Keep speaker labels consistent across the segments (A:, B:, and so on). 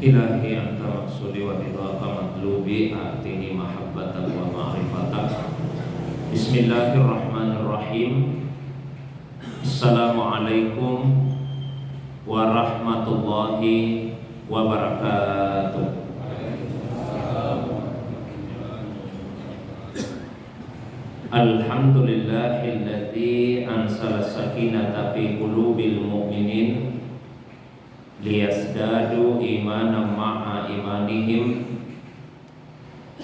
A: Ilahi anta maksudi wa ridhaka matlubi atini mahabbatan wa ma'rifatan. Bismillahirrahmanirrahim. Assalamualaikum warahmatullahi wabarakatuh. Alhamdulillahilladzi ansala sakinata fi qulubil mu'minin liyazdadu imanan ma'a imanihim.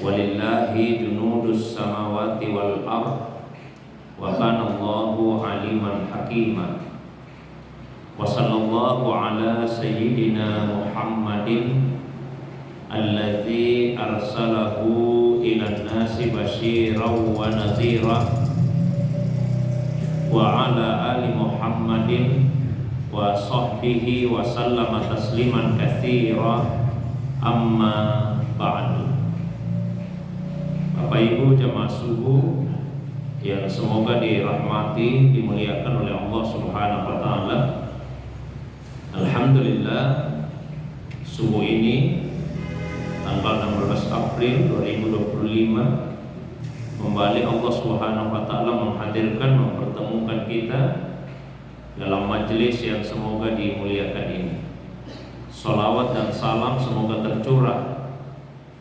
A: Walillahi junudus samawati wal ard wa kana Allahu aliman hakima. Wa sallallahu ala sayyidina Muhammadin alladzi arsalahu ilan nasi basyiran wa nadhira wa ala ali Muhammadin wa sahbihi wa sallama tasliman katsira, amma ba'du. Bapak Ibu jamaah subuh yang semoga dirahmati, dimuliakan oleh Allah Subhanahu wa taala. Alhamdulillah, subuh ini tanggal 16 April 2025 kembali Allah Subhanahu wa taala menghadirkan, mempertemukan kita dalam majelis yang semoga dimuliakan ini. Salawat dan salam semoga tercurah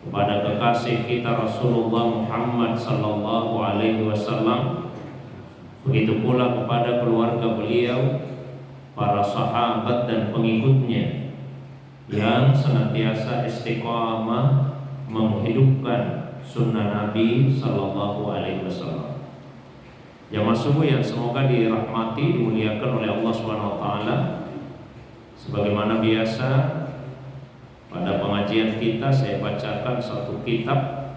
A: kepada kekasih kita Rasulullah Muhammad sallallahu alaihi wasallam, begitu pula kepada keluarga beliau, para sahabat dan pengikutnya yang senantiasa istiqamah menghidupkan sunnah Nabi sallallahu alaihi wasallam. Jamaah subuh yang semoga dirahmati, dimuliakan oleh Allah Subhanahu wa taala. Sebagaimana biasa pada pengajian kita saya bacakan satu kitab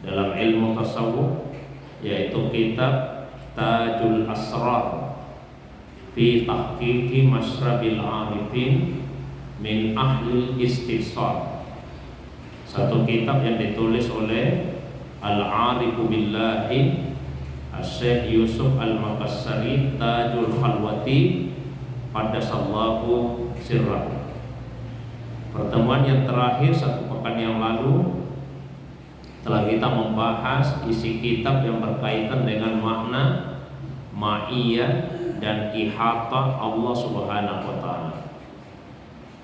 A: dalam ilmu tasawuf, yaitu kitab Tajul Asrar fi Tahqiqi Masrabil Arifin min Ahlil Istifsar. Satu kitab yang ditulis oleh Al-Arifu Billahi Syekh Yusuf Al-Makassari Tajul Khalwati Qaddasallahu sirrah. Pertemuan yang terakhir satu pekan yang lalu telah kita membahas isi kitab yang berkaitan dengan makna ma'iyah dan ihata Allah Subhanahu wa taala.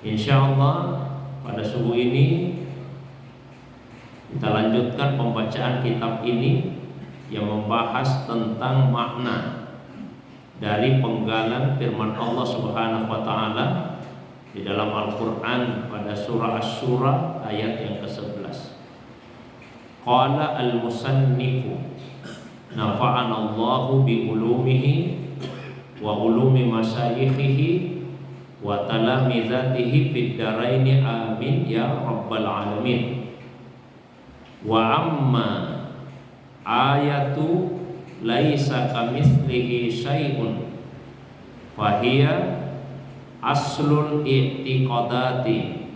A: Insyaallah pada subuh ini kita lanjutkan pembacaan kitab ini yang membahas tentang makna dari penggalan firman Allah Subhanahu wa taala di dalam Al-Qur'an pada surah Asy-Syura ayat yang ke-11. Qala al-musannifu nafa'ana Allahu bi ulumihi wa ulumi masyayikhihi wa talamizatihi fid dharaini amin ya rabbal alamin. Wa amma ayatu laisa kamitslihi syai'un fahiya aslul i'tiqadati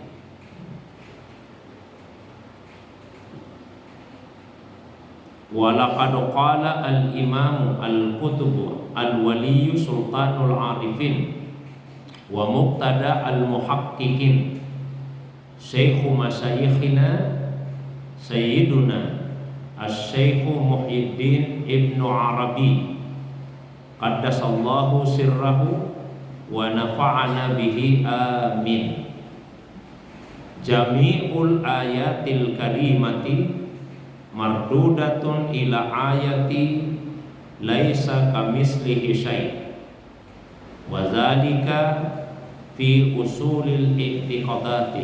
A: wa laqad qala al-imam al-qutb al-wali sultanul arifin wa muqtada al-muhaqqiqin syekhu masyayikhina sayyiduna Asy-Syaikh Muhyiddin Ibnu Arabi Qaddasallahu sirrahu wa nafa'ana bihi amin. Jami'ul ayatil karimati mardudatun ila ayati laisa kamislihi syai' wa dzalika fi usulil i'tiqadati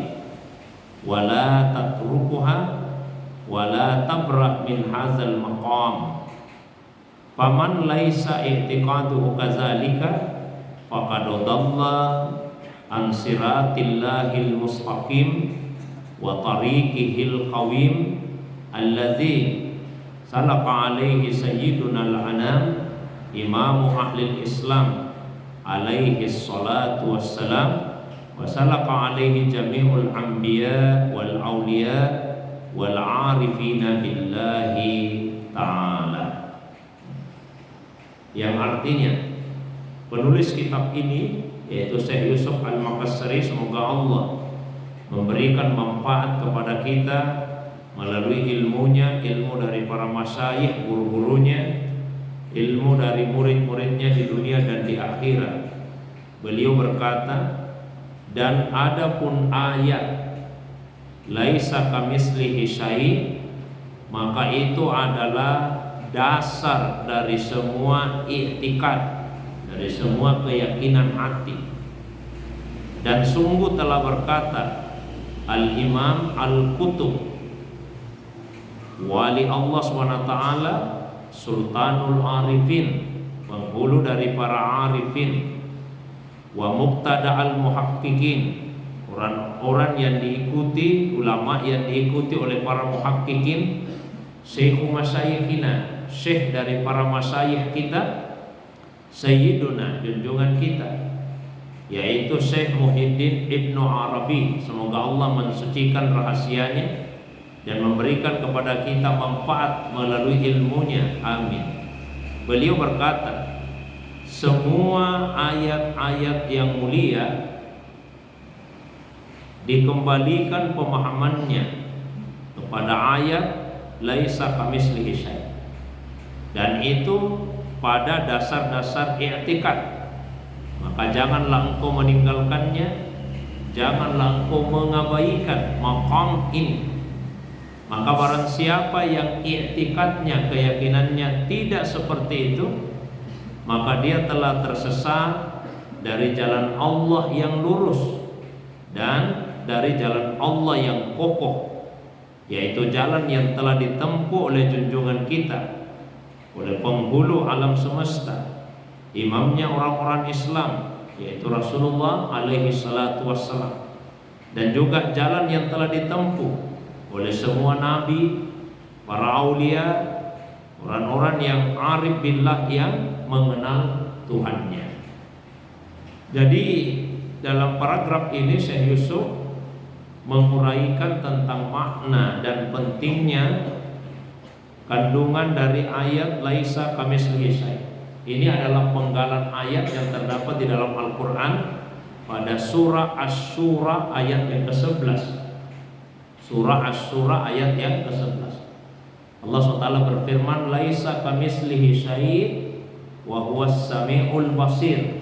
A: wa la tatrukuha wala tabrah min hazal maqam. Faman laisa i'tiqaduhu kadzalika faqad dhalla an siratillahil mustaqim wa tariqihil qawim alladzi salaka alaihi sayyiduna al-anam imamu ahlil islam alaihi salatu wassalam wa salaka alaihi jami'ul anbiya wal awliya wal arifina billahi ta'ala. Yang artinya penulis kitab ini yaitu Syekh Yusuf Al-Makassari, semoga Allah memberikan manfaat kepada kita melalui ilmunya, ilmu dari para masyayikh, guru-gurunya, ilmu dari murid-muridnya di dunia dan di akhirat. Beliau berkata, dan adapun ayat laisa kamitslihi syai', maka itu adalah dasar dari semua i'tikad, dari semua keyakinan hati. Dan sungguh telah berkata Al-Imam Al-Qutub, wali Allah SWT, Sultanul Arifin, penghulu dari para arifin, wa muqtada al-muhaqqiqin, orang-orang yang diikuti, ulama yang diikuti oleh para muhaqqiqin, syekhu masyayikhina, syekh dari para masyayikh kita, sayyiduna, junjungan kita, yaitu Syekh Muhyiddin Ibnu Arabi, semoga Allah mensucikan rahasianya dan memberikan kepada kita manfaat melalui ilmunya, amin. Beliau berkata, semua ayat-ayat yang mulia dikembalikan pemahamannya kepada ayat laisa kamitslihi syai', dan itu pada dasar-dasar i'tikad. Maka janganlah engkau meninggalkannya, janganlah engkau mengabaikan maqam ini. Maka barang siapa yang i'tikadnya, keyakinannya tidak seperti itu, maka dia telah tersesat dari jalan Allah yang lurus dan dari jalan Allah yang kokoh, yaitu jalan yang telah ditempuh oleh junjungan kita, oleh penghulu alam semesta, imamnya orang-orang Islam, yaitu Rasulullah alaihi salatu wassalam, dan juga jalan yang telah ditempuh oleh semua nabi, para aulia, orang-orang yang arif billah, yang mengenal Tuhannya. Jadi dalam paragraf ini Syekh Yusuf menguraikan tentang makna dan pentingnya kandungan dari ayat laisa kamitslihi syai'. Ini adalah penggalan ayat yang terdapat di dalam Al-Quran pada surah Asy-Syura ayat yang ke-11. Surah Asy-Syura ayat yang ke-11. Allah SWT berfirman, laisa kamitslihi syai' wa huwas samiul basir.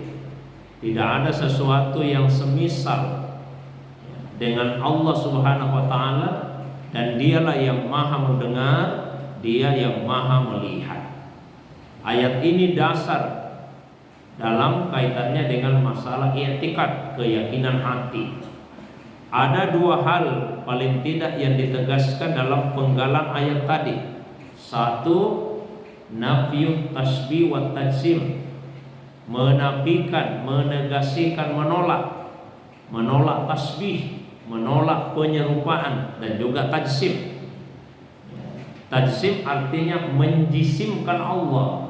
A: Tidak ada sesuatu yang semisal dengan Allah Subhanahu wa taala, dan dialah yang maha mendengar, dia yang maha melihat. Ayat ini dasar dalam kaitannya dengan masalah i'tikad, keyakinan hati. Ada dua hal paling tidak yang ditegaskan dalam penggalan ayat tadi. Satu, nafiyut tasbih wa tajsim, menafikan, menegasikan, menolak tasbih, menolak penyerupaan, dan juga tajsim. Tajsim artinya menjisimkan Allah,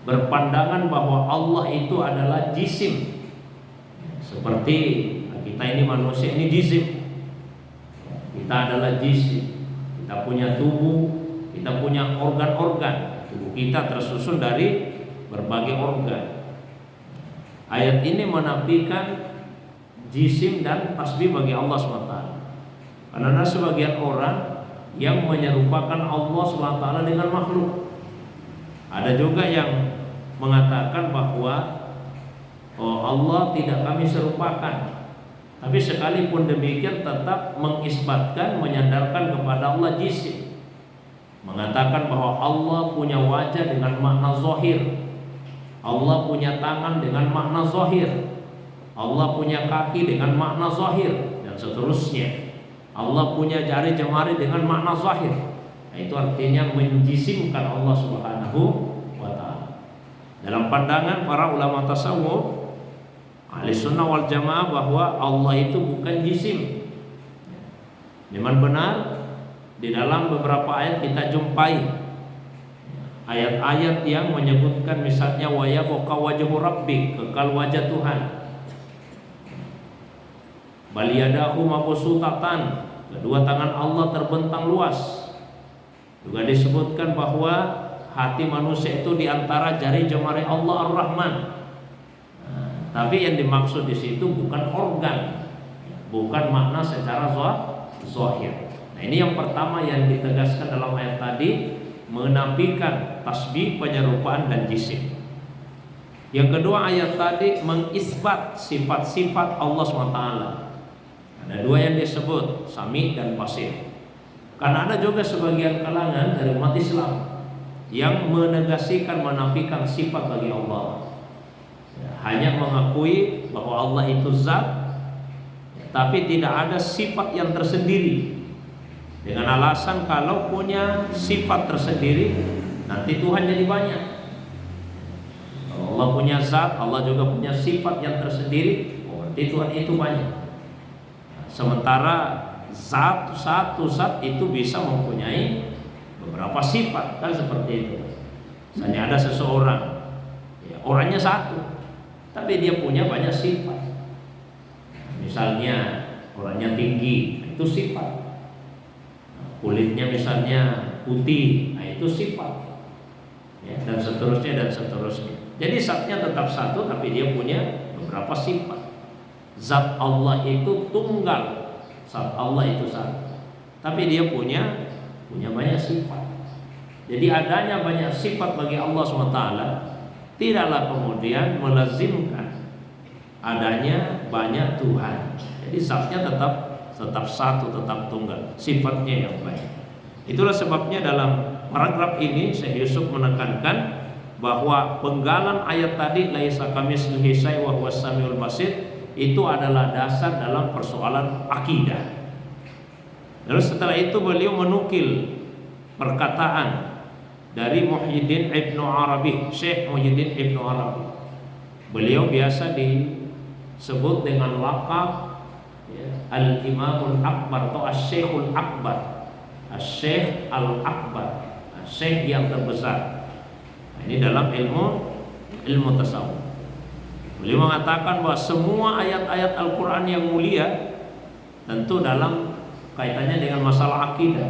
A: berpandangan bahwa Allah itu adalah jisim. Seperti kita ini manusia ini jisim, kita adalah jisim, kita punya tubuh, kita punya organ-organ. Tubuh kita tersusun dari berbagai organ. Ayat ini menafikan jisim dan tasbih bagi Allah SWT. Karena sebagian orang yang menyerupakan Allah SWT dengan makhluk. Ada juga yang mengatakan bahwa Allah tidak kami serupakan. Tapi sekalipun demikian tetap mengisbatkan, menyandarkan kepada Allah jisim, mengatakan bahwa Allah punya wajah dengan makna zahir, Allah punya tangan dengan makna zahir, Allah punya kaki dengan makna zahir, dan seterusnya. Allah punya jari jemari dengan makna zahir. Nah, itu artinya menjisimkan Allah Subhanahu wa ta'ala. Dalam pandangan para ulama tasawuf Ahli Sunnah wal Jamaah, bahwa Allah itu bukan jisim. Memang benar di dalam beberapa ayat kita jumpai ayat-ayat yang menyebutkan misalnya wa yabqa wajhu rabbik, kekal wajah Tuhan. Bal yadahu mabsutatan, kedua tangan Allah terbentang luas. Juga disebutkan bahwa hati manusia itu diantara jari jemari Allah Ar-Rahman. Tapi yang dimaksud di situ bukan organ, bukan makna secara zahir. Nah, ini yang pertama yang ditegaskan dalam ayat tadi, menafikan tasbih, penyerupaan dan jisim. Yang kedua, ayat tadi mengisbat sifat-sifat Allah SWT. Ada dua yang disebut, Sami dan Basir. Karena ada juga sebagian kalangan dari umat Islam yang menegasikan, menafikan sifat bagi Allah, hanya mengakui bahwa Allah itu zat, tapi tidak ada sifat yang tersendiri, dengan alasan kalau punya sifat tersendiri nanti Tuhan jadi banyak. Kalau Allah punya zat, Allah juga punya sifat yang tersendiri, berarti Tuhan itu banyak. Sementara satu zat itu bisa mempunyai beberapa sifat, kan seperti itu. Misalnya ada seseorang, ya, orangnya satu, tapi dia punya banyak sifat. Misalnya orangnya tinggi, itu sifat. Kulitnya misalnya putih, nah itu sifat, ya, dan seterusnya dan seterusnya. Jadi zatnya tetap satu, tapi dia punya beberapa sifat. Zat Allah itu tunggal, zat Allah itu satu, tapi dia punya banyak sifat. Jadi adanya banyak sifat bagi Allah SWT tidaklah kemudian melazimkan adanya banyak Tuhan. Jadi zatnya tetap satu, tetap tunggal, sifatnya yang baik. Itulah sebabnya dalam paragraf ini Syekh Yusuf menekankan bahwa penggalan ayat tadi laisa kamitslihi syai'un wa huwas samiul basir itu adalah dasar dalam persoalan akidah. Lalu setelah itu beliau menukil perkataan dari Muhyiddin Ibnu Arabi, Syekh Muhyiddin Ibnu Arabi. Beliau biasa disebut dengan lakab, ya, Al-Imamul Akbar atau Asy-Syekhul Akbar, Asy-Syekh Al-Akbar, Syekh yang terbesar. Nah, ini dalam ilmu tasawuf. Beliau mengatakan bahwa semua ayat-ayat Al-Quran yang mulia tentu dalam kaitannya dengan masalah akidah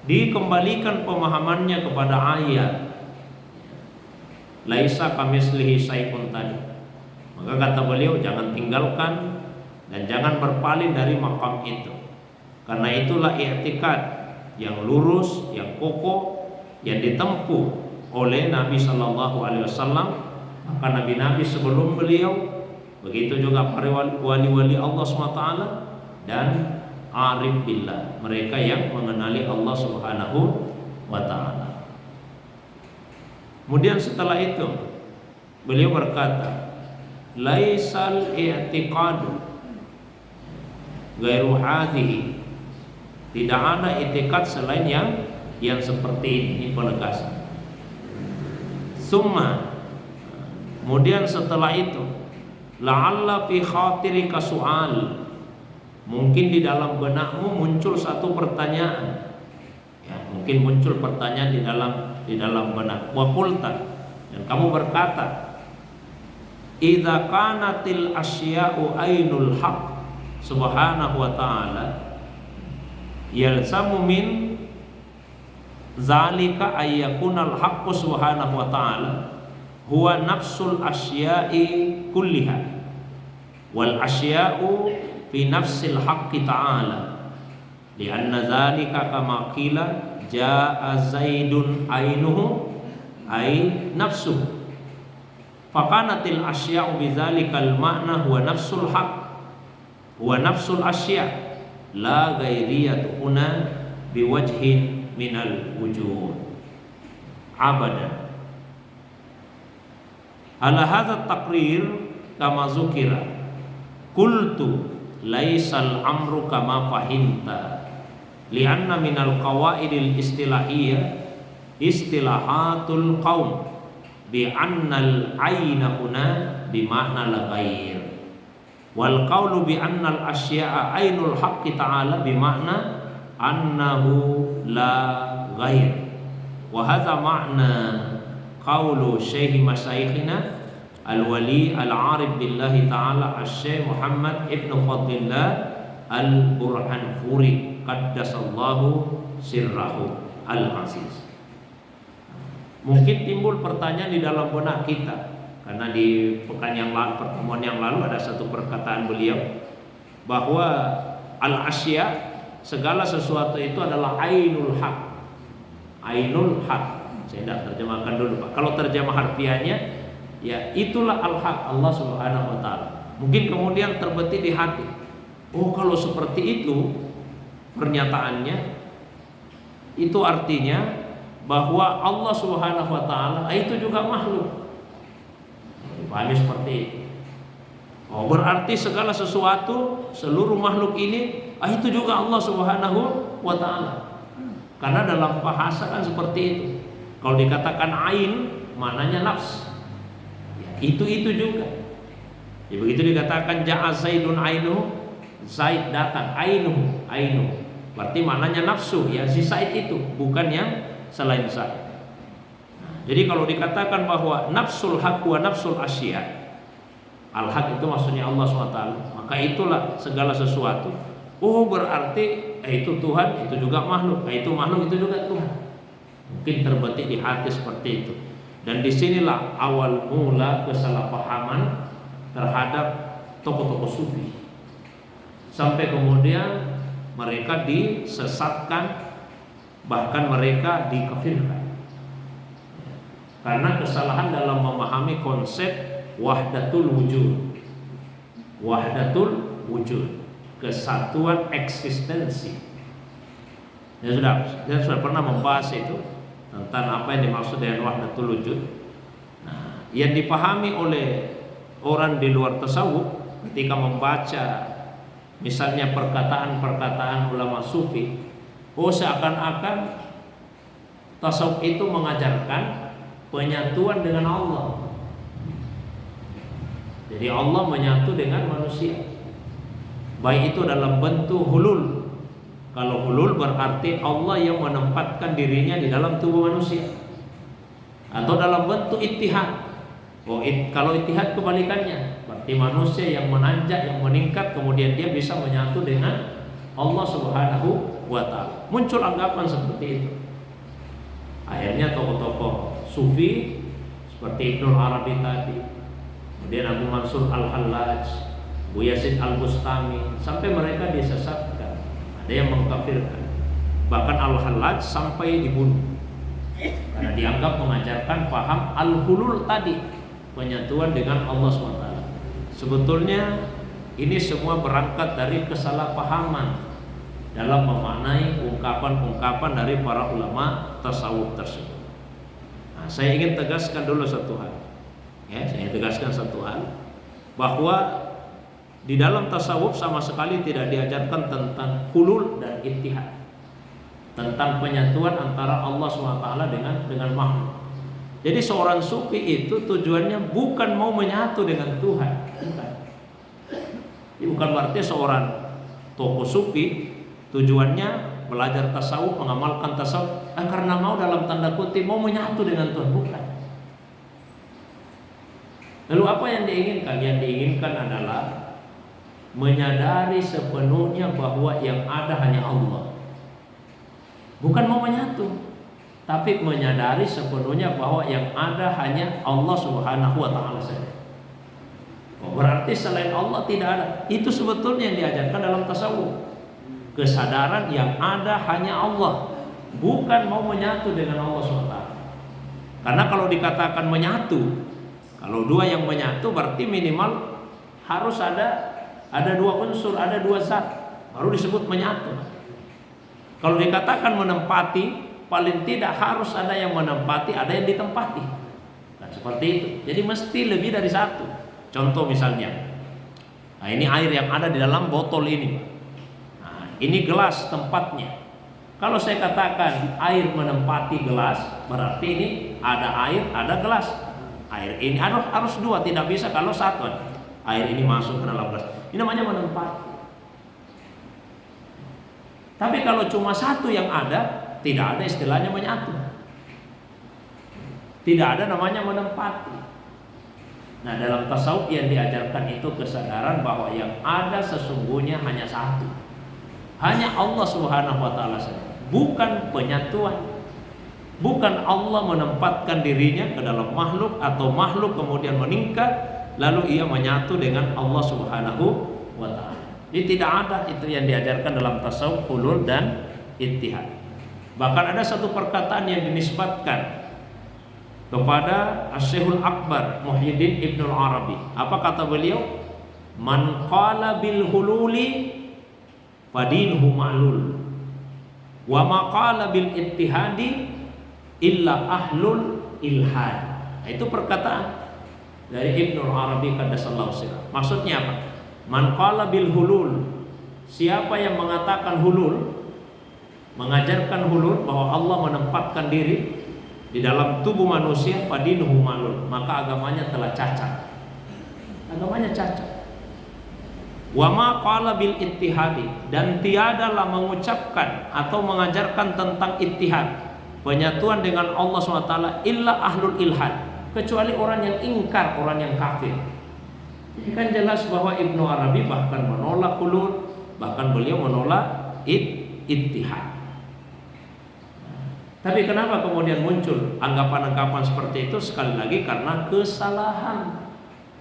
A: dikembalikan pemahamannya kepada ayat laisa kamitslihi syai'un tadi. Maka kata beliau, jangan tinggalkan dan jangan berpaling dari makam itu, karena itulah i'tikad yang lurus, yang kokoh, yang ditempuh oleh Nabi Shallallahu Alaihi Wasallam. Maka nabi-nabi sebelum beliau, begitu juga para wali-wali Allah SWT dan arif billah, mereka yang mengenali Allah Subhanahu wa ta'ala. Kemudian setelah itu beliau berkata, laisal i'tiqadu ghairu hadhihi, tidak ada i'tiqad selain yang seperti ini penegasan. Summa, kemudian setelah itu, la'alla fi khatirika su'al, mungkin di dalam benakmu muncul satu pertanyaan, ya, mungkin muncul pertanyaan di dalam benak. Wa qulta, dan kamu berkata, idza kanatil asya'u ainul haq subhanahu wa ta'ala yalzamu min zalika ayyakunal haqqu subhanahu wa ta'ala huwa nafsul asya'i kulliha wal asya'u fi nafsil haqqi ta'ala lianna dzalika kama qila jaa zaidun ainuhu ay nafsuhu faqanatil asya'u bidzalikal ma'na huwa nafsul haqq huwa nafsul asya' la ghairiyatu huna biwajhin minal wujuh abadan. Ala hadza taqrir kama zukira qultu laisal amru kama fahimta lianna minal qawaidil istilahiyah istilahatul qaum bi annal aina huna bi ma'na la ghair wal qawlu bi annal asya'a ainul haqqi ta'ala bi ma'na annahu la ghair wa hadza ma'na qawlu syekh masyayikhina Al-Wali Al-Arif Billahi Ta'ala Al-Syekh Muhammad Ibn Fadlillah Al-Burhanfuri Qaddasallahu Sirrahu Al-Aziz. Mungkin timbul pertanyaan di dalam benak kita, karena di pekan yang lalu, pertemuan yang lalu ada satu perkataan beliau bahwa al-asya, segala sesuatu itu adalah ainul haq. Ainul haq. Saya tidak terjemahkan dulu Pak. Kalau terjemah harfiahnya, ya itulah al-haq, Allah Subhanahu wa taala. Mungkin kemudian terbetik di hati. Oh, kalau seperti itu pernyataannya, itu artinya bahwa Allah Subhanahu wa taala itu juga makhluk. Dipahami seperti itu. Oh, berarti segala sesuatu, seluruh makhluk ini itu juga Allah Subhanahu wa taala. Karena dalam bahasa kan seperti itu. Kalau dikatakan ain, maknanya nafs. Ya, itu juga. Ya, begitu dikatakan ja'a Zaidun ainuhu, Zaid datang, ainuhu. Berarti maknanya nafsu, ya si Zaid itu, bukan yang selain Zaid. Jadi kalau dikatakan bahwa nafsul haq wa nafsul asya, al-haq itu maksudnya Allah SWT, maka itulah segala sesuatu. Oh, berarti itu Tuhan, itu juga makhluk, itu makhluk, itu juga Tuhan. Mungkin terbetik di hati seperti itu. Dan disinilah awal mula kesalahpahaman terhadap tokoh-tokoh sufi, sampai kemudian mereka disesatkan, bahkan mereka dikafirkan karena kesalahan dalam memahami konsep wahdatul wujud. Wahdatul wujud, kesatuan eksistensi. Saya sudah pernah membahas itu tentang apa yang dimaksud dengan wahdatul wujud. Nah, yang dipahami oleh orang di luar tasawuf ketika membaca misalnya perkataan-perkataan ulama sufi, seakan-akan tasawuf itu mengajarkan penyatuan dengan Allah. Jadi Allah menyatu dengan manusia, baik itu dalam bentuk hulul. Kalau hulul berarti Allah yang menempatkan dirinya di dalam tubuh manusia, atau dalam bentuk ittihad. Kalau ittihad kebalikannya, berarti manusia yang menanjak, yang meningkat, kemudian dia bisa menyatu dengan Allah Subhanahu wa taala. Muncul anggapan seperti itu. Akhirnya tokoh-tokoh sufi seperti Ibnu Arabi tadi, kemudian Abu Mansur Al-Hallaj, Bu Yazid Al-Bustami, sampai mereka disesatkan, ada yang mengkafirkan. Bahkan Al-Hallaj sampai dibunuh karena dianggap mengajarkan paham al-hulul tadi, penyatuan dengan Allah SWT. Sebetulnya ini semua berangkat dari kesalahpahaman dalam memaknai ungkapan-ungkapan dari para ulama tasawuf tersebut. Nah, saya ingin tegaskan dulu satu hal. Bahwa di dalam tasawuf sama sekali tidak diajarkan tentang hulul dan ittihad, tentang penyatuan antara Allah SWT dengan makhluk. Jadi seorang sufi itu tujuannya bukan mau menyatu dengan Tuhan, bukan. Ini bukan berarti seorang tokoh sufi tujuannya belajar tasawuf, mengamalkan tasawuf karena mau dalam tanda kutip mau menyatu dengan Tuhan, bukan. Lalu apa yang diinginkan? Yang diinginkan adalah menyadari sepenuhnya bahwa yang ada hanya Allah. Bukan mau menyatu, tapi menyadari sepenuhnya bahwa yang ada hanya Allah Subhanahu wa taala saja. Berarti selain Allah tidak ada. Itu sebetulnya yang diajarkan dalam tasawuf. Kesadaran yang ada hanya Allah, bukan mau menyatu dengan Allah SWT. Karena kalau dikatakan menyatu, kalau dua yang menyatu berarti minimal harus ada dua unsur, ada dua zat, baru disebut menyatu. Kalau dikatakan menempati, paling tidak harus ada yang menempati, ada yang ditempati. Nah, seperti itu. Jadi mesti lebih dari satu. Contoh misalnya, nah ini air yang ada di dalam botol ini. Ini gelas tempatnya. Kalau saya katakan air menempati gelas, berarti ini ada air, ada gelas. Air ini harus dua, tidak bisa kalau satu. Air ini masuk ke dalam gelas. Ini namanya menempati. Tapi kalau cuma satu yang ada, tidak ada istilahnya menyatu. Tidak ada namanya menempati. Nah, dalam tasawuf yang diajarkan itu kesadaran bahwa yang ada sesungguhnya hanya satu. Hanya Allah Subhanahu wa taala saja, bukan penyatuan. Bukan Allah menempatkan dirinya ke dalam makhluk atau makhluk kemudian meningkat lalu ia menyatu dengan Allah Subhanahu wa taala. Jadi tidak ada itu yang diajarkan dalam tasawuf hulul dan ittihad. Bahkan ada satu perkataan yang dinisbatkan kepada Asy-Syekhul Akbar Muhyiddin Ibnul Arabi. Apa kata beliau? Man qala bil hululi fadinhu ma'lul wa ma qala bil ittihadi illa ahlul ilhad. Nah, itu perkataan dari Ibnul Arabi qaddasallahu sirah. Maksudnya apa? Man qala bil hulul, siapa yang mengatakan hulul, mengajarkan hulul bahwa Allah menempatkan diri di dalam tubuh manusia, fadinuhu ma'lul, maka agamanya telah cacat. Agamanya cacat. Wa ma qala bil ittihadi, dan tiadalah mengucapkan atau mengajarkan tentang ittihad, penyatuan dengan Allah SWT, illa ahlul ilhad, kecuali orang yang ingkar, orang yang kafir. Ini kan jelas bahwa Ibnu Arabi bahkan menolak hulul, bahkan beliau menolak ittihad. Tapi kenapa kemudian muncul anggapan-anggapan seperti itu? Sekali lagi karena kesalahan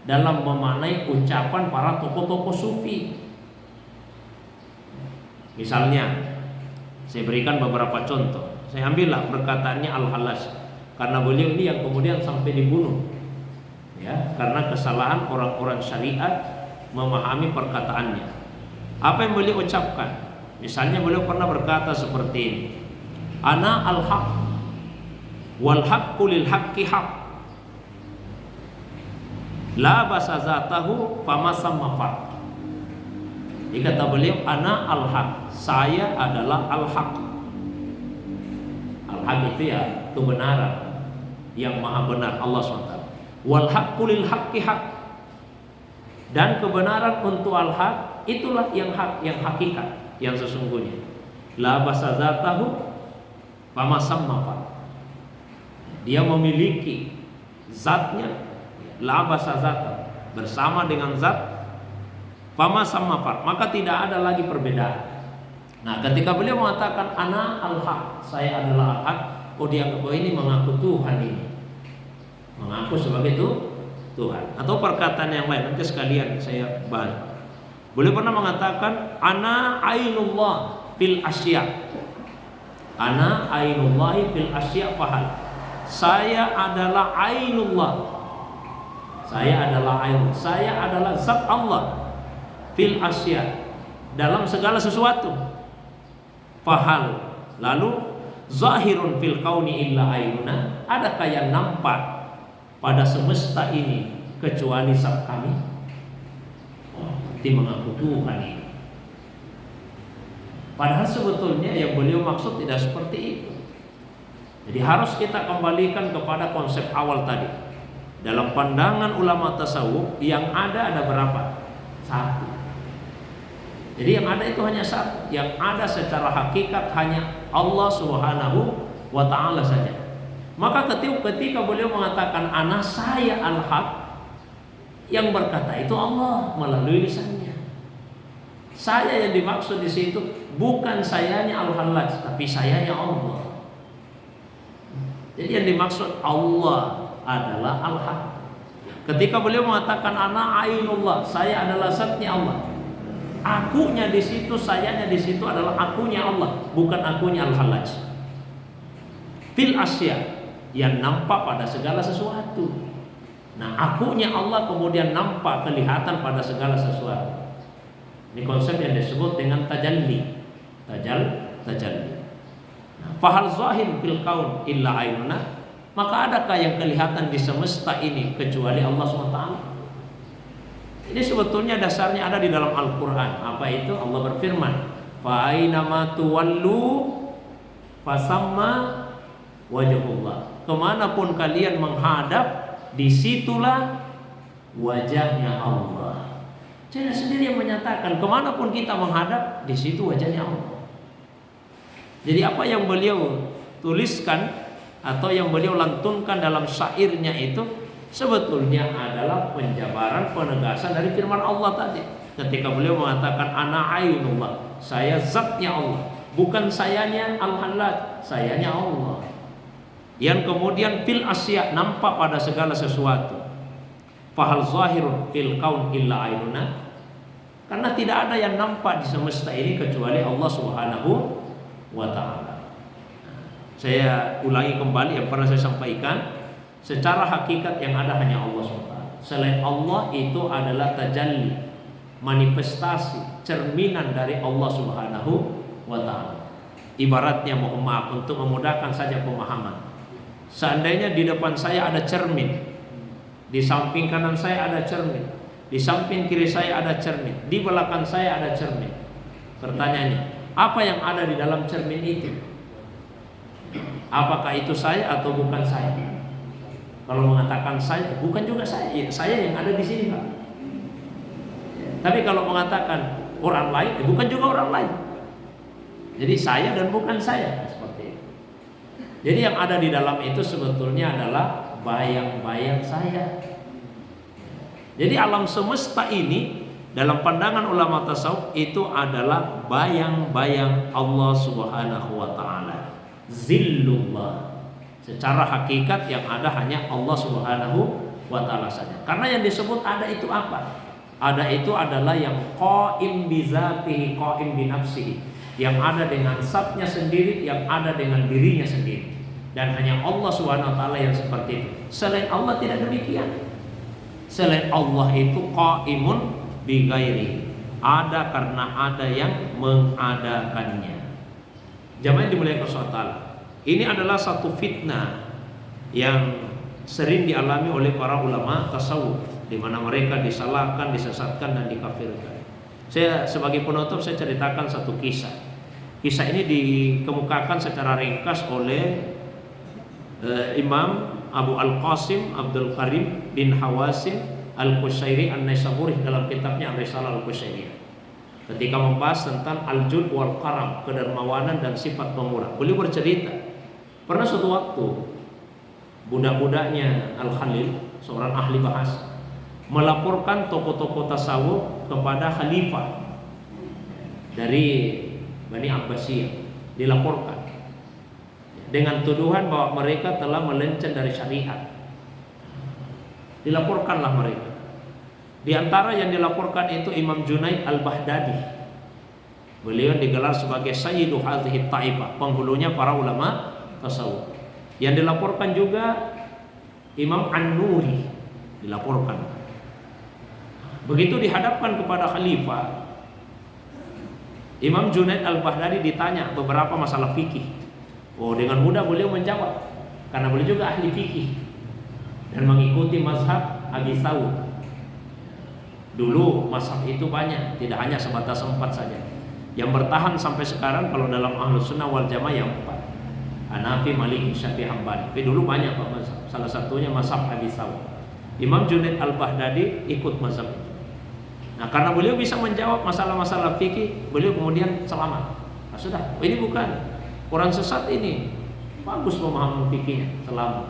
A: dalam memaknai ucapan para tokoh-tokoh sufi. Misalnya, saya berikan beberapa contoh. Saya ambillah perkataannya Al-Hallaj, karena beliau ini yang kemudian sampai dibunuh, ya, karena kesalahan orang-orang syariat memahami perkataannya. Apa yang beliau ucapkan? Misalnya beliau pernah berkata seperti ini: Ana al-haq wal haqqu lil haqqi haq la basazatahu famasamma faq. Jadi kata beliau, ana al-haq, saya adalah al-haq. Al-haq itu ya kebenaran, yang maha benar, Allah SWT. Wal haqqu lil haqqi haq, dan kebenaran untuk al-haq itulah yang hak, yang hakikat, yang sesungguhnya. La basazatahu famasamma, dia memiliki zatnya, la basazata, bersama dengan zat, famasamma, maka tidak ada lagi perbedaan. Nah, ketika beliau mengatakan ana al-haq, saya adalah al-haq, oh dianggap bahwa ini mengaku Tuhan, ini mengaku sebagai Tuhan. Atau perkataan yang lain, nanti sekalian saya bahas. Beliau pernah mengatakan ana ainullah fil asya, ana ainullahi fil asya fahal, saya adalah ainullah, saya adalah ain, saya adalah zat Allah, fil asya, dalam segala sesuatu, fahal, lalu zahirun fil kauni illa ainuna, adakah yang nampak pada semesta ini kecuali zat kami? Itu mengaku Tuhan ini. Padahal sebetulnya yang beliau maksud tidak seperti itu. Jadi harus kita kembalikan kepada konsep awal tadi. Dalam pandangan ulama tasawuf, yang ada berapa? Satu. Jadi yang ada itu hanya satu. Yang ada secara hakikat hanya Allah Subhanahu wa ta'ala saja. Maka ketika beliau mengatakan ana saya al-haq, yang berkata itu Allah melalui lisannya. Saya yang dimaksud di situ bukan sayanya Al-Hallaj, tapi sayanya Allah. Jadi yang dimaksud Allah adalah Al-Haq. Ketika beliau mengatakan ana ainullah, saya adalah zatnya Allah, akunya di situ, sayanya di situ adalah akunya Allah, bukan akunya Al-Hallaj. Fil asya, yang nampak pada segala sesuatu. Nah, akunya Allah kemudian nampak, kelihatan pada segala sesuatu. Ini konsep yang disebut dengan tajalli. Tajalli. Nah, fahal zahir fil kaun illa ainuna, maka adakah yang kelihatan di semesta ini kecuali Allah SWT? Ini sebetulnya dasarnya ada di dalam Al-Quran. Apa itu? Allah berfirman, fa ainama tuwallu fasamma wajhullah. Kemanapun kalian menghadap, disitulah wajahnya Allah. Saya sendiri yang menyatakan, kemanapun kita menghadap, di situ wajahnya Allah. Jadi apa yang beliau tuliskan atau yang beliau lantunkan dalam syairnya itu sebetulnya adalah penjabaran, penegasan dari firman Allah tadi. Ketika beliau mengatakan ana ainullah, saya zatnya Allah, bukan sayanya Al-Hallaj, sayanya Allah. Yang kemudian fil asya, nampak pada segala sesuatu. Fahal zahirun fil kaun illa ainuna. Karena tidak ada yang nampak di semesta ini kecuali Allah Subhanahu wa taala. Saya ulangi kembali yang pernah saya sampaikan, secara hakikat yang ada hanya Allah SWT. Selain Allah itu adalah tajalli, manifestasi, cerminan dari Allah Subhanahu wa taala. Ibaratnya, mohon maaf untuk memudahkan saja pemahaman. Seandainya di depan saya ada cermin, di samping kanan saya ada cermin, di samping kiri saya ada cermin, di belakang saya ada cermin. Pertanyaannya, apa yang ada di dalam cermin itu? Apakah itu saya atau bukan saya? Kalau mengatakan saya, bukan juga saya yang ada di sini, Pak. Tapi kalau mengatakan orang lain, bukan juga orang lain. Jadi saya dan bukan saya, seperti itu. Jadi yang ada di dalam itu sebetulnya adalah bayang-bayang saya. Jadi alam semesta ini dalam pandangan ulama tasawuf itu adalah bayang-bayang Allah Subhanahu wa taala. Zillullah. Secara hakikat yang ada hanya Allah Subhanahu wa taala saja. Karena yang disebut ada itu apa? Ada itu adalah yang qaim bi dzatihi, qaim bi nafsihi, yang ada dengan zatnya sendiri, yang ada dengan dirinya sendiri. Dan hanya Allah Subhanahu wa taala yang seperti itu. Selain Allah tidak demikian. Selain Allah itu qaimun bi ghairi, ada karena ada yang mengadakannya. Jamaah dimuliakan Allah. Ini adalah satu fitnah yang sering dialami oleh para ulama tasawuf, di mana mereka disalahkan, disesatkan dan dikafirkan. Saya sebagai penutup saya ceritakan satu kisah. Kisah ini dikemukakan secara ringkas oleh Imam Abu Al-Qasim Abdul Karim bin Hawasim Al-Qushairi An-Naisaburi dalam kitabnya Ar-Risalah Al-Qushairiyah. Ketika membahas tentang al-jud wal karam, kedermawanan dan sifat pemurah, beliau bercerita pernah suatu waktu budak-budaknya Al-Khalil, seorang ahli bahasa, melaporkan tokoh-tokoh tasawuf kepada khalifah dari Bani Abbasiyah. Dilaporkan dengan tuduhan bahwa mereka telah melenceng dari syariat. Dilaporkanlah mereka. Di antara yang dilaporkan itu Imam Junaid Al-Baghdadi. Beliau digelar sebagai Sayyidu hadhihi Taifah, penghulunya para ulama tasawuf. Yang dilaporkan juga Imam An-Nuri, dilaporkan. Begitu dihadapkan kepada khalifah, Imam Junaid Al-Baghdadi ditanya beberapa masalah fikih. Oh, dengan mudah beliau menjawab karena beliau juga ahli fikih dan mengikuti mazhab Abi Thawr. Dulu mazhab itu banyak, tidak hanya sebatas 4 saja. Yang bertahan sampai sekarang kalau dalam Ahlus Sunnah wal Jamaah yang 4. Hanafi, Maliki, Syafi'i, Hambali. Tapi dulu banyak Pak mazhab. Salah satunya mazhab Abi Thawr. Imam Junaid Al-Baghdadi ikut mazhab itu. Nah, karena beliau bisa menjawab masalah-masalah fikih, beliau kemudian selamat. Nah, sudah, ini bukan orang sesat ini. Bagus pemahaman fikihnya, selamat.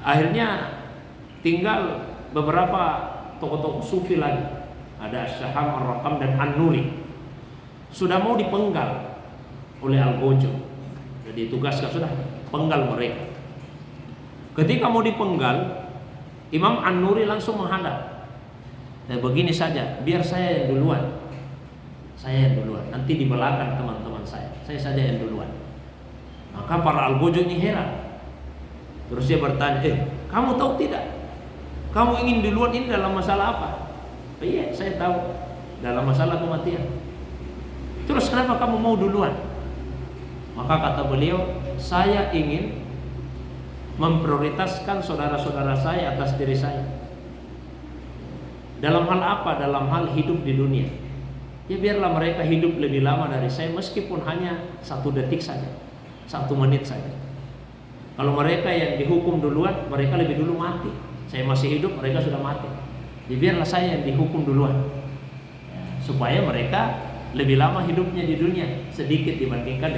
A: Akhirnya tinggal beberapa tokoh-tokoh sufi lagi, ada Syaham, Ar-Raqam dan An-Nuri. Sudah mau dipenggal oleh Al-Gojo. Jadi tugaskan sudah penggal mereka. Ketika mau dipenggal, Imam An-Nuri langsung menghadap. Begini saja, biar saya yang duluan. Saya yang duluan. Nanti di belakang teman-teman saya saja yang duluan. Maka para Al-Gojo ini heran. Terus dia bertanya, kamu tahu tidak? Kamu ingin duluan ini dalam masalah apa? Iya, saya tahu, dalam masalah kematian. Terus kenapa kamu mau duluan? Maka kata beliau, saya ingin memprioritaskan saudara-saudara saya atas diri saya. Dalam hal apa? Dalam hal hidup di dunia. Ya biarlah mereka hidup lebih lama dari saya, meskipun hanya 1 detik saja, 1 menit saja. Kalau mereka yang dihukum duluan, mereka lebih dulu mati. Saya masih hidup, mereka sudah mati. Jadi biarlah saya yang dihukum duluan, supaya mereka lebih lama hidupnya di dunia, sedikit dibandingkan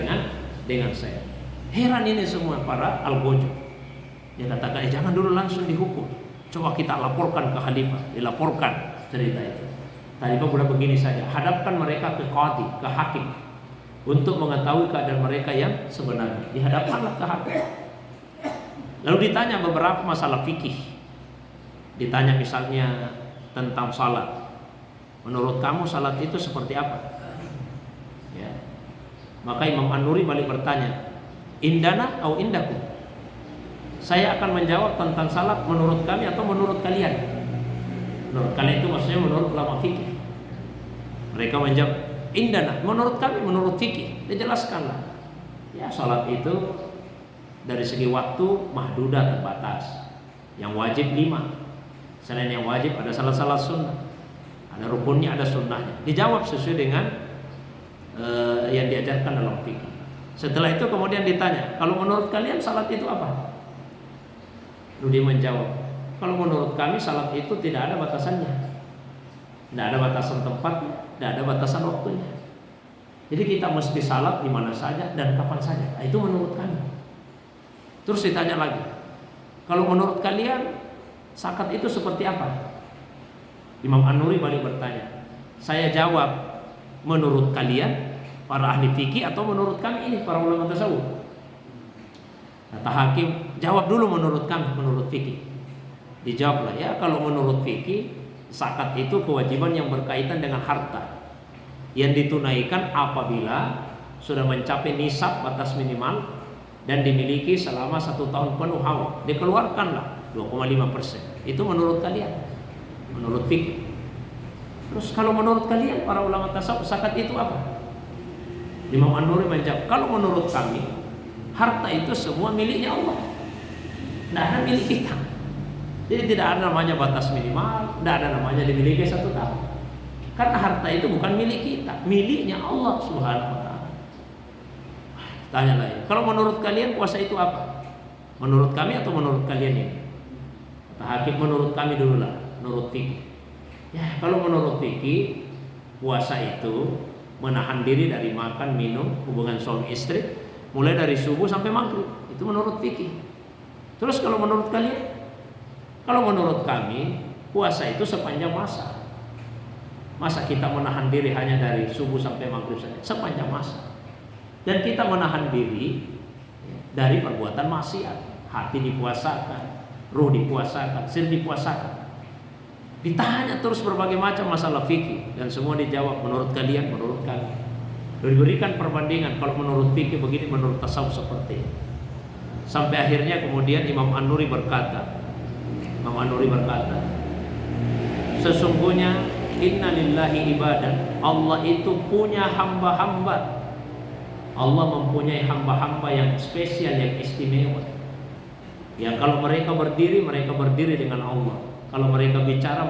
A: dengan saya. Heran ini semua para Al-Gojo. Dia katakan, jangan dulu langsung dihukum. Coba kita laporkan ke khalifah. Dilaporkan cerita itu. Khalifah sudah begini saja. Hadapkan mereka ke qadhi, ke hakim, untuk mengetahui keadaan mereka yang sebenarnya. Dihadapkanlah ke hakim. Lalu ditanya beberapa masalah fikih. Ditanya misalnya tentang salat. Menurut kamu salat itu seperti apa? Ya. Maka Imam An-Nuri balik bertanya, indana atau indakum? Saya akan menjawab tentang salat menurut kami atau menurut kalian? Menurut kalian itu maksudnya menurut ulama fikih. Mereka menjawab, indana, menurut kami, menurut fikih. Dijelaskanlah. Ya, salat itu dari segi waktu mahdudah, terbatas. Yang wajib 5. Selain yang wajib ada salat-salat sunnah, ada rukunnya, ada sunnahnya. Dijawab sesuai dengan yang diajarkan dalam fikih. Setelah itu kemudian ditanya, kalau menurut kalian salat itu apa? Lalu dia menjawab, kalau menurut kami salat itu tidak ada batasannya, tidak ada batasan tempatnya, tidak ada batasan waktunya. Jadi kita mesti salat di mana saja dan kapan saja. Itu menurut kami. Terus ditanya lagi, kalau menurut kalian zakat itu seperti apa? Imam An-Nuri balik bertanya, saya jawab, menurut kalian para ahli fikih atau menurut kami ini para ulama tasawuf? Kata hakim, jawab dulu menurut kami, menurut fikih. Dijawablah, ya kalau menurut fikih zakat itu kewajiban yang berkaitan dengan harta yang ditunaikan apabila sudah mencapai nisab batas minimal dan dimiliki selama 1 tahun penuh haul, dikeluarkanlah 2,5%. Itu menurut kalian, menurut fikih. Terus kalau menurut kalian para ulama tasawuf zakat itu apa? Imam An-Nuri menjawab, kalau menurut kami harta itu semua miliknya Allah, tidak ada milik kita. Jadi tidak ada namanya batas minimal, tidak ada namanya dimiliki 1 tahun. Karena harta itu bukan milik kita, miliknya Allah Subhanahu wa ta'ala. Tanya lagi, kalau menurut kalian puasa itu apa? Menurut kami atau menurut kalian ini? Kata hakim, menurut kami dulu lah, menurut fikih. Ya, kalau menurut fikih, puasa itu menahan diri dari makan, minum, hubungan suami istri, mulai dari subuh sampai maghrib. Itu menurut fikih. Terus kalau menurut kalian? Kalau menurut kami, puasa itu sepanjang masa. Masa kita menahan diri hanya dari subuh sampai maghrib saja? Sepanjang masa. Dan kita menahan diri dari perbuatan maksiat. Hati dipuasakan, ruh dipuasakan, sir dipuasakan. Ditanya terus berbagai macam masalah fikih dan semua dijawab menurut kalian, menurut kami. Diberikan perbandingan, kalau menurut fikih begini, menurut tasawuf seperti ini. Sampai akhirnya kemudian Imam An-Nuri berkata, sesungguhnya inna lillahi ibadah, Allah itu punya hamba-hamba. Allah mempunyai hamba-hamba yang spesial, yang istimewa. Yang kalau mereka berdiri dengan Allah. Kalau mereka bicara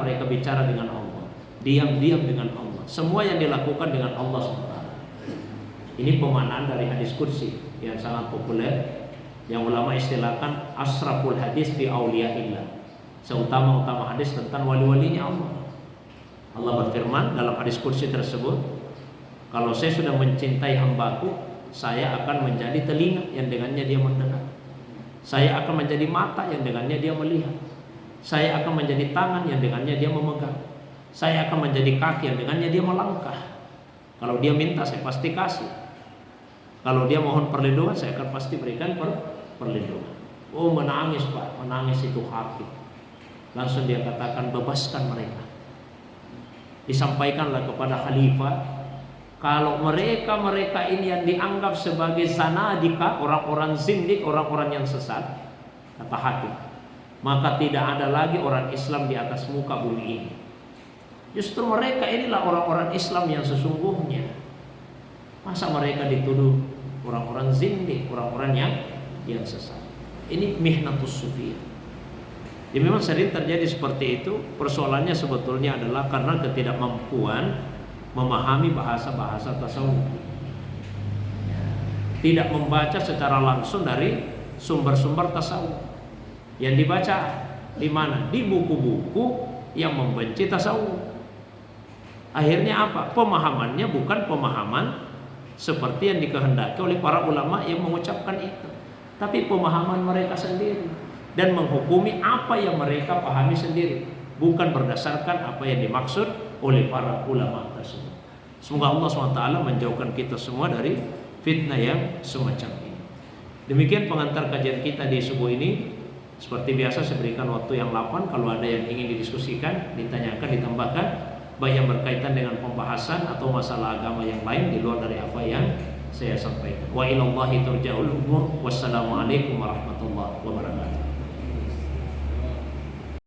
A: dengan Allah. Diam dengan Allah. Semua yang dilakukan dengan Allah SWT. Ini pemaknaan dari hadis kursi yang sangat populer, yang ulama istilahkan asraful hadis fi auliyaillah. Seutama-utama hadis tentang wali-walinya Allah. Allah berfirman dalam hadis kursi tersebut, kalau saya sudah mencintai hambaku, saya akan menjadi telinga yang dengannya dia mendengar. Saya akan menjadi mata yang dengannya dia melihat. Saya akan menjadi tangan yang dengannya dia memegang. Saya akan menjadi kaki yang dengannya dia melangkah. Kalau dia minta, saya pasti kasih. Kalau dia mohon perlindungan, saya akan pasti berikan perlindungan. Oh, menangis Pak, menangis itu hati. Langsung dia katakan, bebaskan mereka. Disampaikanlah kepada khalifah, kalau mereka ini yang dianggap sebagai zanadika, orang-orang zindik, orang-orang yang sesat, kata hakim, maka tidak ada lagi orang Islam di atas muka bumi ini. Justru mereka inilah orang-orang Islam yang sesungguhnya. Masa mereka dituduh orang-orang zindik, orang-orang yang sesat. Ini mihnatus sufiyah. Ya, memang sering terjadi seperti itu. Persoalannya sebetulnya adalah karena ketidakmampuan memahami bahasa-bahasa tasawuf. Tidak membaca secara langsung dari sumber-sumber tasawuf. Yang dibaca di mana? Di buku-buku yang membenci tasawuf. Akhirnya apa? Pemahamannya bukan pemahaman seperti yang dikehendaki oleh para ulama yang mengucapkan itu, tapi pemahaman mereka sendiri dan menghukumi apa yang mereka pahami sendiri, bukan berdasarkan apa yang dimaksud oleh para ulama tersebut. Semoga Allah SWT menjauhkan kita semua dari fitnah yang semacam ini. Demikian pengantar kajian kita di subuh ini. Seperti biasa saya berikan waktu yang 8. Kalau ada yang ingin didiskusikan, ditanyakan, ditambahkan, baik yang berkaitan dengan pembahasan atau masalah agama yang lain di luar dari apa yang saya sampaikan. Wa ilallahi turja'ul umur. Wassalamualaikum warahmatullahi wabarakatuh.